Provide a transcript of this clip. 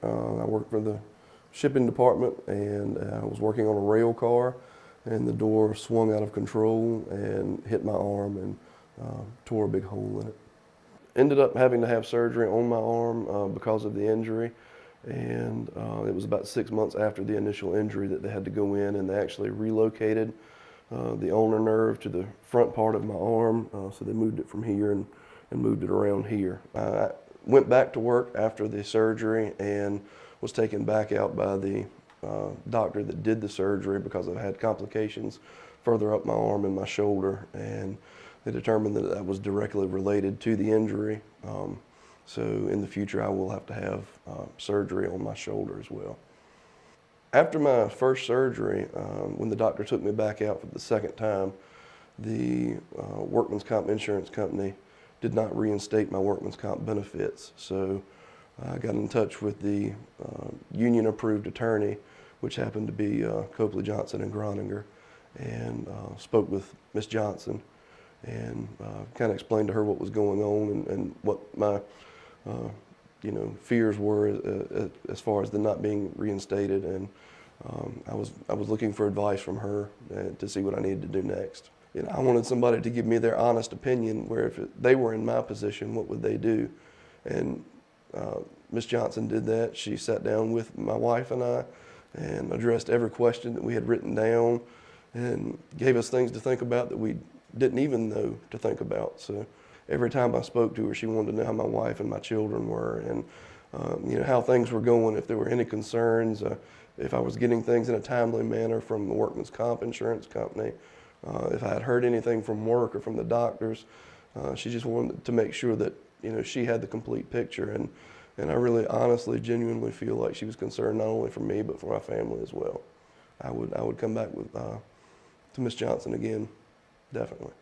I worked for the shipping department, and I was working on a rail car, and the door swung out of control and hit my arm and tore a big hole in it. Ended up having to have surgery on my arm because of the injury, and it was about 6 months after the initial injury that they had to go in, and they actually relocated the ulnar nerve to the front part of my arm, so they moved it from here and moved it around here. I went back to work after the surgery and was taken back out by the doctor that did the surgery because I had complications further up my arm and my shoulder, and they determined that that was directly related to the injury. So in the future I will have to have surgery on my shoulder as well. After my first surgery, when the doctor took me back out for the second time, the workman's comp insurance company did not reinstate my workman's comp benefits. So I got in touch with the union approved attorney, which happened to be Copley, Johnson and Groninger, and spoke with Miss Johnson and kind of explained to her what was going on and what my fears were as far as the not being reinstated, and I was looking for advice from her to see what I needed to do next. I wanted somebody to give me their honest opinion, where if they were in my position, what would they do? And Miss Johnson did that. She sat down with my wife and I and addressed every question that we had written down and gave us things to think about that we didn't even know to think about. So every time I spoke to her, she wanted to know how my wife and my children were, and how things were going, if there were any concerns, if I was getting things in a timely manner from the workman's comp insurance company, if I had heard anything from work or from the doctors. She just wanted to make sure that she had the complete picture, and I really honestly, genuinely feel like she was concerned not only for me but for my family as well. I would come back with to Miss Johnson again, definitely.